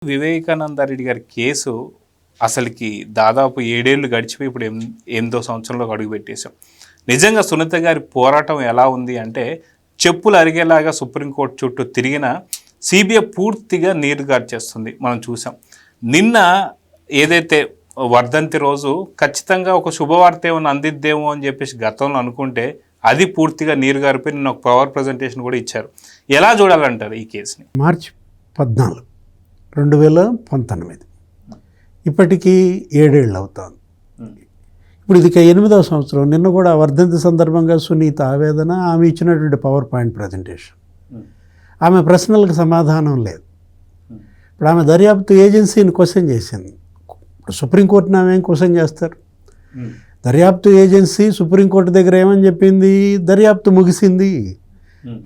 వివేకానంద రెడ్డి గారి కేసు అసలుకి దాదాపు 7 ఏళ్ళు గడిచిపోయి ఇప్పుడు 8వ సంవత్సరంలోకి అడుగుపెట్టేశాం. నిజంగా సునీత గారి పోరాటం ఎలా ఉంది అంటే చెప్పులు అరిగేలాగా సుప్రీంకోర్టు చుట్టూ తిరిగిన సిబిఐ పూర్తిగా నీరు గార్చేస్తుంది. మనం చూసాం. నిన్న ఏదైతే వర్ధంతి రోజు ఖచ్చితంగా ఒక శుభవార్త ఏమైనా అందిద్దేమో అని చెప్పేసి గతంలో అనుకుంటే అది పూర్తిగా నీరు గారిపోయి నిన్న ఒక పవర్ ప్రజెంటేషన్ కూడా ఇచ్చారు. ఎలా చూడాలంటారు ఈ కేసుని? మార్చి 14, 2019 ఇప్పటికీ 7 ఏళ్ళు అవుతుంది. ఇప్పుడు ఇది 8వ సంవత్సరం. నిన్న కూడా వర్ధంతి సందర్భంగా సునీత ఆవేదన, ఆమె ఇచ్చినటువంటి పవర్ పాయింట్ ప్రజెంటేషన్, ఆమె ప్రశ్నలకు సమాధానం లేదు. ఇప్పుడు ఆమె దర్యాప్తు ఏజెన్సీని క్వశ్చన్ చేసింది. ఇప్పుడు సుప్రీంకోర్టుని ఆమె ఏం క్వశ్చన్ చేస్తారు? దర్యాప్తు ఏజెన్సీ సుప్రీంకోర్టు దగ్గర ఏమని చెప్పింది? దర్యాప్తు ముగిసింది,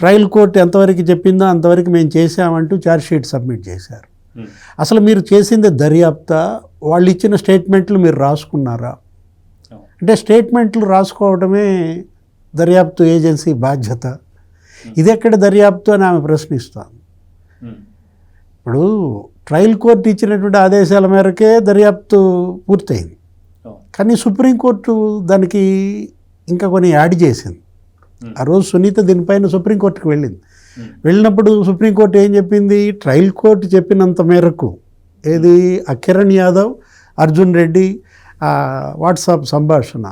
ట్రయల్ కోర్టు ఎంతవరకు చెప్పిందో అంతవరకు మేము చేసామంటూ ఛార్జ్షీట్ సబ్మిట్ చేశారు. అసలు మీరు చేసింది దర్యాప్తా? వాళ్ళు ఇచ్చిన స్టేట్మెంట్లు మీరు రాసుకున్నారా? అంటే స్టేట్మెంట్లు రాసుకోవడమే దర్యాప్తు ఏజెన్సీ బాధ్యత. ఇది ఎక్కడ దర్యాప్తు అని ఆమె ప్రశ్నిస్తాను. ఇప్పుడు ట్రయల్ కోర్టు ఇచ్చినటువంటి ఆదేశాల మేరకే దర్యాప్తు పూర్తయింది, కానీ సుప్రీంకోర్టు దానికి ఇంకా కొన్ని యాడ్ చేసింది. ఆ రోజు సునీత దీనిపైన సుప్రీంకోర్టుకు వెళ్ళినప్పుడు సుప్రీంకోర్టు ఏం చెప్పింది? ట్రయల్ కోర్టు చెప్పినంత మేరకు ఏది కిరణ్ యాదవ్, అర్జున్ రెడ్డి వాట్సాప్ సంభాషణ,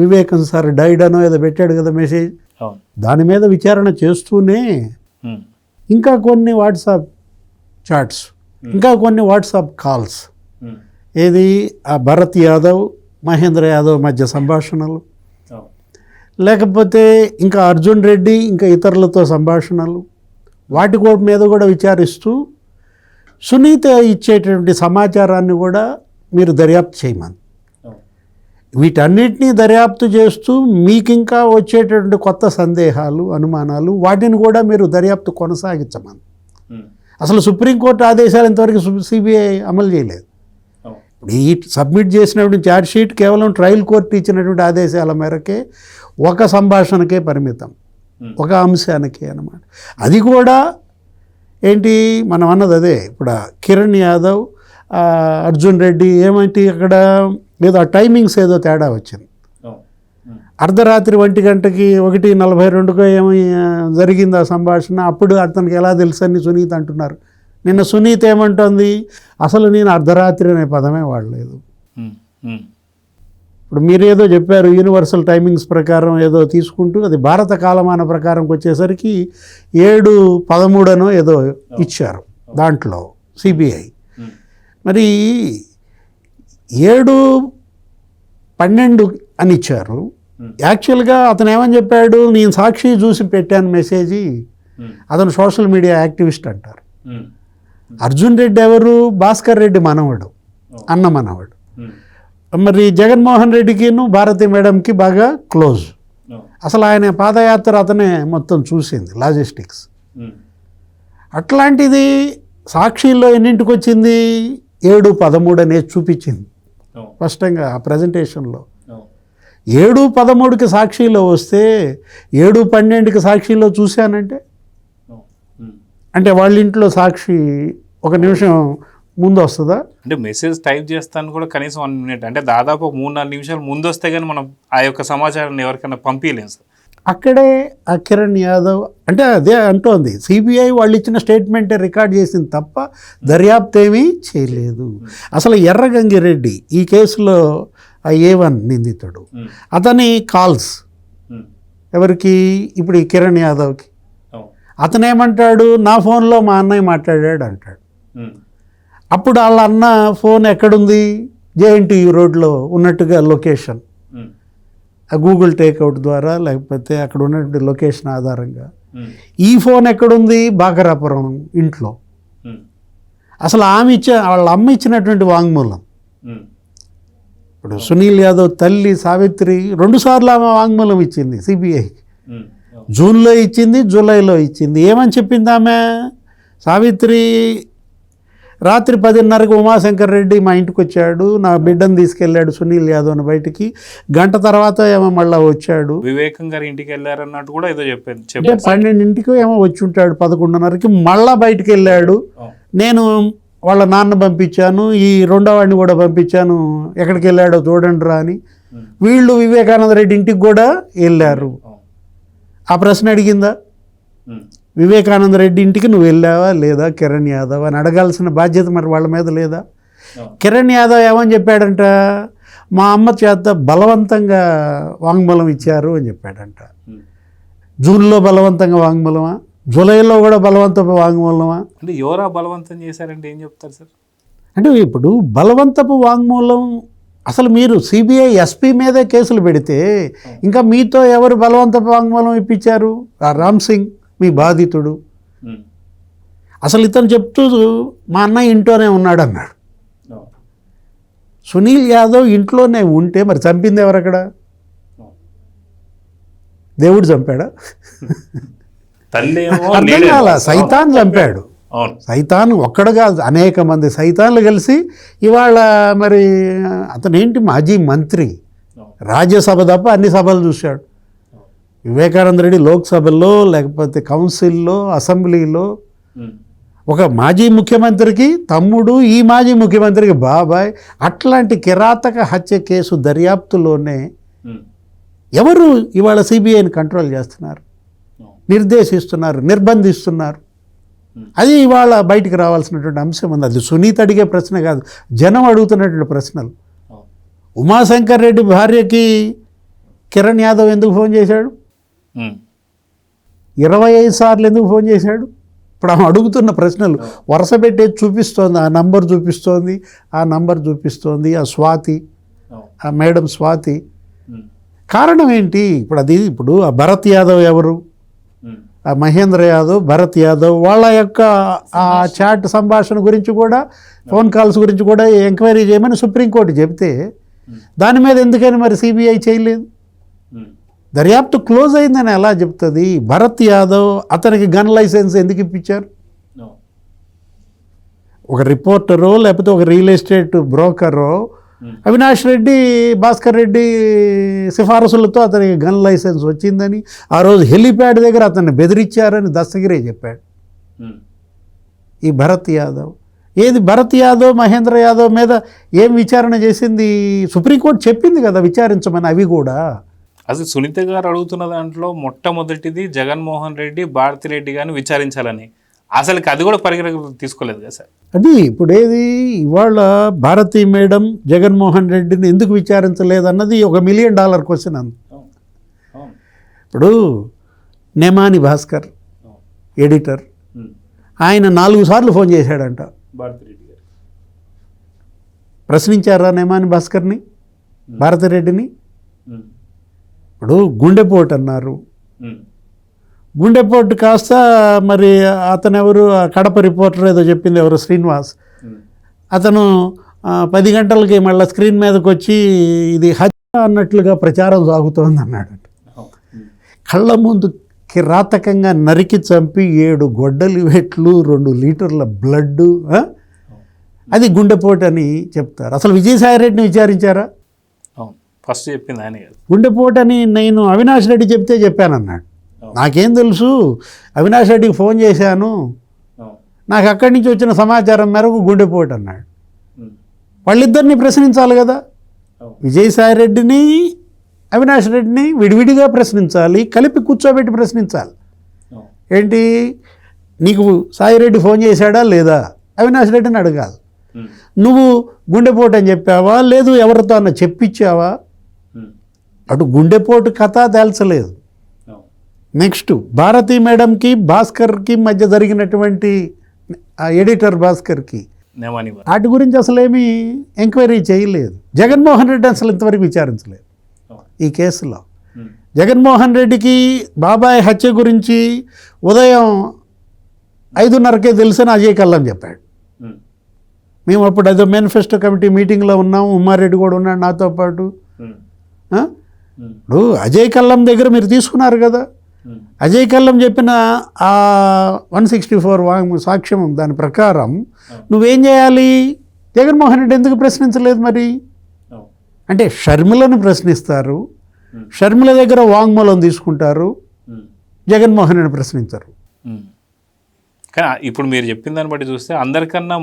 వివేకం సార్ డైడ్ అనో ఏదో పెట్టాడు కదా మెసేజ్, దాని మీద విచారణ చేస్తూనే ఇంకా కొన్ని వాట్సాప్ చాట్స్, ఇంకా కొన్ని వాట్సాప్ కాల్స్, ఏది ఆ భరత్ యాదవ్, మహేంద్ర యాదవ్ మధ్య సంభాషణలు, లేకపోతే ఇంకా అర్జున్ రెడ్డి ఇంకా ఇతరులతో సంభాషణలు, వాటి మీద కూడా విచారిస్తూ సునీత ఇచ్చేటువంటి సమాచారాన్ని కూడా మీరు దర్యాప్తు చేయమని, వీటన్నిటినీ దర్యాప్తు చేస్తూ మీకు ఇంకా వచ్చేటటువంటి కొత్త సందేహాలు, అనుమానాలు, వాటిని కూడా మీరు దర్యాప్తు కొనసాగించమని. అసలు సుప్రీంకోర్టు ఆదేశాలు ఇంతవరకు సిబిఐ అమలు చేయలేదు. ఇప్పుడు ఈ సబ్మిట్ చేసినటువంటి ఛార్జ్షీట్ కేవలం ట్రయల్ కోర్టు ఇచ్చినటువంటి ఆదేశాల మేరకే ఒక సంభాషణకే పరిమితం, ఒక అంశానికే అన్నమాట. అది కూడా ఏంటి మనం అన్నది అదే. ఇప్పుడు కిరణ్ యాదవ్, అర్జున్ రెడ్డి ఏమంటే అక్కడ ఏదో టైమింగ్స్ ఏదో తేడా వచ్చింది. అర్ధరాత్రి 1 గంటకి 1:42 ఏమో జరిగింది ఆ సంభాషణ. అప్పుడు అతనికి ఎలా తెలుసు అని సునీత అంటున్నారు. నిన్న సునీత ఏమంటుంది? అసలు నేను అర్ధరాత్రి అనే పదమే వాడలేదు. ఇప్పుడు మీరేదో చెప్పారు యూనివర్సల్ టైమింగ్స్ ప్రకారం ఏదో తీసుకుంటూ, అది భారత కాలమాన ప్రకారంకి వచ్చేసరికి 7:13 అనో ఏదో ఇచ్చారు దాంట్లో సిబిఐ. మరి 7:12 అని ఇచ్చారు. యాక్చువల్గా అతను ఏమని చెప్పాడు? నేను సాక్షి చూసి పెట్టాను మెసేజీ. అతను సోషల్ మీడియా యాక్టివిస్ట్ అంటారు. అర్జున్ రెడ్డి ఎవరు? భాస్కర్ రెడ్డి మనవడు, అన్న మనవడు. మరి జగన్మోహన్ రెడ్డికిను భారతి మేడంకి బాగా క్లోజ్. అసలు ఆయన పాదయాత్ర అతనే మొత్తం చూసింది, లాజిస్టిక్స్. అట్లాంటిది సాక్షిలో ఎన్నింటికి వచ్చింది? 7:13 అనేది చూపించింది స్పష్టంగా ఆ ప్రజెంటేషన్లో. 7:13కి సాక్షిలో వస్తే 7:12కి సాక్షిలో చూశానంటే అంటే వాళ్ళ ఇంట్లో సాక్షి 1 నిమిషం ముందు వస్తుందా? అంటే మెసేజ్ టైప్ చేస్తాను కూడా కనీసం 1 మినిట్, అంటే దాదాపు 3-4 నిమిషాలు ముందు వస్తే కానీ మనం ఆ యొక్క సమాచారాన్ని ఎవరికైనా పంపించలేము సార్. అక్కడే ఆ కిరణ్ యాదవ్ అంటే అదే అంటోంది, సిబిఐ వాళ్ళు ఇచ్చిన స్టేట్మెంటే రికార్డ్ చేసింది తప్ప దర్యాప్తు ఏమీ చేయలేదు. అసలు ఎర్రగంగిరెడ్డి ఈ కేసులో A1 నిందితుడు, అతని కాల్స్ ఎవరికి? ఇప్పుడు ఈ కిరణ్ యాదవ్కి. అతనేమంటాడు? నా ఫోన్లో మా అన్నయ్య మాట్లాడాడు అంటాడు. అప్పుడు వాళ్ళ అన్న ఫోన్ ఎక్కడుంది? JNTU రోడ్లో ఉన్నట్టుగా లొకేషన్, గూగుల్ టేక్అవుట్ ద్వారా లేకపోతే అక్కడ ఉన్నటువంటి లొకేషన్ ఆధారంగా. ఈ ఫోన్ ఎక్కడుంది? బాకరాపురం ఇంట్లో. అసలు వాళ్ళ అమ్మ ఇచ్చినటువంటి వాంగ్మూలం. ఇప్పుడు సునీల్ యాదవ్ తల్లి సావిత్రి 2 సార్లు ఆమె వాంగ్మూలం ఇచ్చింది సిబిఐకి. జూన్లో ఇచ్చింది, జూలైలో ఇచ్చింది. ఏమని చెప్పింది ఆమె? సావిత్రి రాత్రి 10:30కి ఉమాశంకర్ రెడ్డి మా ఇంటికి వచ్చాడు, నా బిడ్డను తీసుకెళ్ళాడు సునీల్ యాదవ్ని బయటికి. గంట తర్వాత ఏమో మళ్ళీ వచ్చాడు. వివేకం గారి ఇంటికి వెళ్ళారన్నట్టు కూడా ఏదో చెప్పాను. 12ంటికి ఏమో వచ్చి ఉంటాడు, 11:30కి మళ్ళా బయటికి వెళ్ళాడు. నేను వాళ్ళ నాన్న పంపించాను, ఈ రెండో వాడిని కూడా పంపించాను, ఎక్కడికి వెళ్ళాడో చూడండి రా అని. వీళ్ళు వివేకానంద రెడ్డి ఇంటికి కూడా వెళ్ళారు. ఆ ప్రశ్న అడిగిందా? వివేకానంద రెడ్డి ఇంటికి నువ్వు వెళ్ళావా లేదా కిరణ్ యాదవ్ అని అడగాల్సిన బాధ్యత మరి వాళ్ళ మీద లేదా? కిరణ్ యాదవ్ ఏమని చెప్పాడంట, మా అమ్మ చేత బలవంతంగా వాంగ్మూలం ఇచ్చారు అని చెప్పాడంట. జూన్లో బలవంతంగా వాంగ్మూలమా, జూలైలో కూడా బలవంతపు వాంగ్మూలమా? అంటే ఎవరా బలవంతం చేశారంటే ఏం చెప్తారు సార్? అంటే ఇప్పుడు బలవంతపు వాంగ్మూలం అసలు మీరు సిబిఐ ఎస్పీ మీదే కేసులు పెడితే ఇంకా మీతో ఎవరు బలవంతపు వాంగ్మూలం ఇప్పించారు? ఆ రామ్ సింగ్ మీ బాధితుడు. అసలు ఇతను చెప్తూ మా అన్నయ్య ఇంట్లోనే ఉన్నాడు అన్నాడు. సునీల్ యాదవ్ ఇంట్లోనే ఉంటే మరి చంపింది ఎవరు అక్కడ? దేవుడు చంపాడా? అర్థం కాల. సైతాన్ చంపాడు. సైతాన్ ఒక్కడు కాదు, అనేక మంది సైతాన్లు కలిసి ఇవాళ మరి అతనేంటి మాజీ మంత్రి, రాజ్యసభ తప్ప అన్ని సభలు చూశాడు. వివేకానంద రెడ్డి లోక్సభలో లేకపోతే కౌన్సిల్లో అసెంబ్లీలో ఒక మాజీ ముఖ్యమంత్రికి తమ్ముడు, ఈ మాజీ ముఖ్యమంత్రికి బాబాయ్. అట్లాంటి కిరాతక హత్య కేసు దర్యాప్తులోనే ఎవరు ఇవాళ సిబిఐని కంట్రోల్ చేస్తున్నారు, నిర్దేశిస్తున్నారు, నిర్బంధిస్తున్నారు? అది ఇవాళ బయటికి రావాల్సినటువంటి అంశం ఉంది. అది సునీత అడిగే ప్రశ్న కాదు, జనం అడుగుతున్నటువంటి ప్రశ్నలు. ఉమాశంకర్ రెడ్డి భార్యకి కిరణ్ యాదవ్ ఎందుకు ఫోన్ చేశాడు? 25 సార్లు ఎందుకు ఫోన్ చేశాడు? ఇప్పుడు ఆమె అడుగుతున్న ప్రశ్నలు వరుస పెట్టేది చూపిస్తోంది. ఆ నంబర్ చూపిస్తోంది, ఆ నంబర్ చూపిస్తోంది. ఆ స్వాతి, ఆ మేడం స్వాతి. కారణం ఏంటి? ఇప్పుడు ఆ భరత్ యాదవ్ ఎవరు? ఆ మహేంద్ర యాదవ్, భరత్ యాదవ్ వాళ్ళ యొక్క ఆ చాట్ సంభాషణ గురించి కూడా, ఫోన్ కాల్స్ గురించి కూడా ఎంక్వైరీ చేయమని సుప్రీంకోర్టు చెబితే దాని మీద ఎందుకని మరి సిబిఐ చేయలేదు? దర్యాప్తు క్లోజ్ అయిందని ఎలా చెప్తుంది? భరత్ యాదవ్ అతనికి గన్ లైసెన్స్ ఎందుకు ఇప్పించారు? ఒక రిపోర్టరో లేకపోతే ఒక రియల్ ఎస్టేట్ బ్రోకరో అవినాష్ రెడ్డి, భాస్కర్ రెడ్డి సిఫారసులతో అతనికి గన్ లైసెన్స్ వచ్చిందని, ఆ రోజు హెలిప్యాడ్ దగ్గర అతన్ని బెదిరించారని దస్తగిరే చెప్పాడు. ఈ భరత్ యాదవ్ ఏది? భరత్ యాదవ్, మహేంద్ర యాదవ్ మీద ఏం విచారణ చేసింది? సుప్రీంకోర్టు చెప్పింది కదా విచారించమని. అవి కూడా అసలు సునీత గారు అడుగుతున్న దాంట్లో మొట్టమొదటిది జగన్మోహన్ రెడ్డి, భారతిరెడ్డి గారిని విచారించాలని. అసలు అది కూడా పరిగణలోకి తీసుకోలేదు కదా సార్. అది ఇప్పుడు ఏది ఇవాళ భారతీ మేడం జగన్మోహన్ రెడ్డిని ఎందుకు విచారించలేదన్నది $1 మిలియన్ క్వశ్చన్. ఇప్పుడు నెమాని భాస్కర్ ఎడిటర్, ఆయన 4 సార్లు ఫోన్ చేశాడంట. భారతిరెడ్డి గారు ప్రశ్నించారా నెమాని భాస్కర్ని, భారతిరెడ్డిని? ఇప్పుడు గుండెపోటు అన్నారు. గుండెపోటు కాస్త మరి అతను ఎవరు, కడప రిపోర్టర్ ఏదో చెప్పింది ఎవరు, శ్రీనివాస్, అతను 10 గంటలకి మళ్ళీ స్క్రీన్ మీదకి వచ్చి ఇది హత్య అన్నట్లుగా ప్రచారం సాగుతోంది అన్నాడు. కళ్ళ ముందు కిరాతకంగా నరికి చంపి 7 గొడ్డలి వెట్లు, 2 లీటర్ల బ్లడ్, అది గుండెపోటు అని చెప్తారు. అసలు విజయసాయిరెడ్డిని విచారించారా? ఫస్ట్ చెప్పింది ఆయన కాదు. గుండెపోటు అని నేను అవినాష్ రెడ్డి చెప్తే చెప్పానన్నాడు. నాకేం తెలుసు, అవినాష్ రెడ్డికి ఫోన్ చేశాను, నాకు అక్కడి నుంచి వచ్చిన సమాచారం మేరకు గుండెపోటు అన్నాడు. వాళ్ళిద్దరిని ప్రశ్నించాలి కదా. విజయసాయిరెడ్డిని, అవినాష్ రెడ్డిని విడివిడిగా ప్రశ్నించాలి, కలిపి కూర్చోబెట్టి ప్రశ్నించాలి. ఏంటి, నీకు సాయిరెడ్డి ఫోన్ చేశాడా లేదా, అవినాష్ రెడ్డిని అడగాలి. నువ్వు గుండెపోటు అని చెప్పావా, లేదు ఎవరితో అన్న చెప్పించావా? అటు గుండెపోటు కథ తేల్చలేదు. నెక్స్ట్ భారతీ మేడంకి భాస్కర్కి మధ్య జరిగినటువంటి ఎడిటర్ భాస్కర్కి వాటి గురించి అసలు ఏమీ ఎంక్వైరీ చేయలేదు. జగన్మోహన్ రెడ్డి అసలు ఇంతవరకు విచారించలేదు ఈ కేసులో. జగన్మోహన్ రెడ్డికి బాబాయ్ హత్య గురించి ఉదయం 5:30కే తెలుసని అజయ్ కల్లం చెప్పాడు. మేము అప్పుడు ఏదో మేనిఫెస్టో కమిటీ మీటింగ్లో ఉన్నాము, ఉమ్మారెడ్డి కూడా ఉన్నాడు నాతో పాటు. ఇప్పుడు అజయ్ కల్లం దగ్గర మీరు తీసుకున్నారు కదా, అజయ్ కల్లం చెప్పిన ఆ 164 సాక్ష్యం దాని ప్రకారం నువ్వేం చేయాలి? జగన్మోహన్ రెడ్డి ఎందుకు ప్రశ్నించలేదు మరి? అంటే షర్మిలను ప్రశ్నిస్తారు, షర్మిల దగ్గర వాంగ్మూలం తీసుకుంటారు, జగన్మోహన్ రెడ్డి ప్రశ్నించరు. కానీ ఇప్పుడు మీరు చెప్పిన దాన్ని బట్టి చూస్తే అందరికన్నా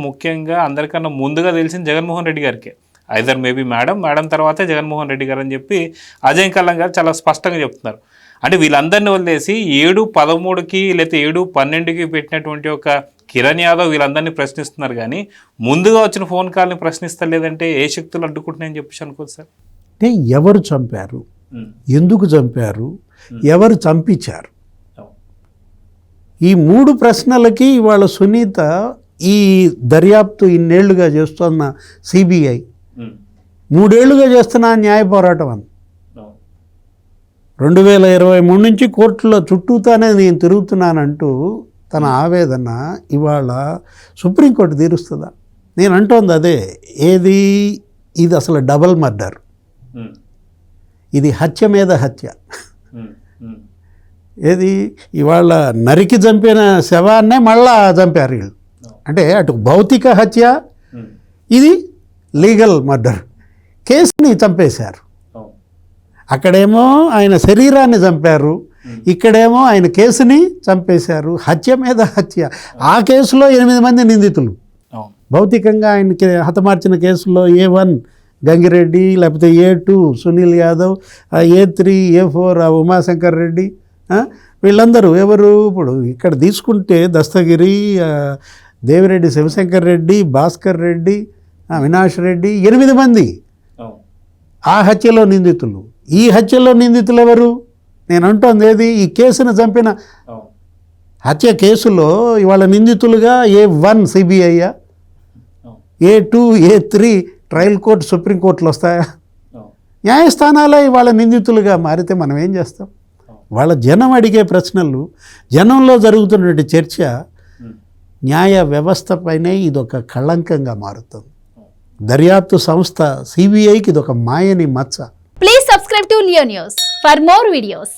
ముందుగా తెలిసింది జగన్మోహన్ రెడ్డి గారికి. ఐదర్ మేబీ మేడం తర్వాతే జగన్మోహన్ రెడ్డి గారు అని చెప్పి అజయ్ కల్లం గారు చాలా స్పష్టంగా చెప్తున్నారు. అంటే వీళ్ళందరినీ వదిలేసి 7-13కి లేకపోతే 7-12కి పెట్టినటువంటి ఒక కిరణ్ యాదవ్ వీళ్ళందరినీ ప్రశ్నిస్తున్నారు, కానీ ముందుగా వచ్చిన ఫోన్ కాల్ని ప్రశ్నిస్తలేదంటే ఏ శక్తులు అడ్డుకుంటున్నాయని చెప్పేసి అనుకోవచ్చు సార్. అంటే ఎవరు చంపారు, ఎందుకు చంపారు, ఎవరు చంపించారు, ఈ 3 ప్రశ్నలకి ఇవాళ సునీత ఈ దర్యాప్తు ఇన్నేళ్లుగా చేస్తున్న సిబిఐ 3 ఏళ్లుగా చేస్తున్న న్యాయ పోరాటం అని 2023 నుంచి కోర్టులో చుట్టూతానే నేను తిరుగుతున్నానంటూ తన ఆవేదన ఇవాళ సుప్రీంకోర్టు తీరుస్తుందా? నేను అంటోంది అదే, ఇది అసలు డబల్ మర్డర్, ఇది హత్య మీద హత్య. ఇవాళ నరికి చంపిన శవాన్నే మళ్ళా చంపారు వీళ్ళు. అంటే అటు భౌతిక హత్య, ఇది లీగల్ మర్డర్. కేసుని చంపేశారు. అక్కడేమో ఆయన శరీరాన్ని చంపారు, ఇక్కడేమో ఆయన కేసుని చంపేశారు. హత్య మీద హత్య. ఆ కేసులో 8 మంది నిందితులు. భౌతికంగా ఆయనకి హతమార్చిన కేసులో A1 గంగిరెడ్డి, లేకపోతే A2 Sunil Yadav, A3 A4 Umashankar Reddy, వీళ్ళందరూ ఎవరు? ఇప్పుడు ఇక్కడ తీసుకుంటే దస్తగిరి, దేవిరెడ్డి శివశంకర్ రెడ్డి, భాస్కర్ రెడ్డి, అవినాష్ రెడ్డి, 8 మంది ఆ హత్యలో నిందితులు. ఈ హత్యలో నిందితులు ఎవరు? నేను అంటోంది ఈ కేసును చంపిన హత్య కేసులో ఇవాళ నిందితులుగా A1 CBI, A2 A3 trial court సుప్రీంకోర్టులు వస్తాయా? న్యాయస్థానాలే ఇవాళ నిందితులుగా మారితే మనం ఏం చేస్తాం? వాళ్ళ జనం అడిగే ప్రశ్నలు, జనంలో జరుగుతున్నటువంటి చర్చ న్యాయ వ్యవస్థపైనే ఇదొక కళంకంగా మారుతుంది. దర్యాప్తు సంస్థ సిబిఐకి ఇదొక మాయని మచ్చ. Please subscribe to Leo News for more videos.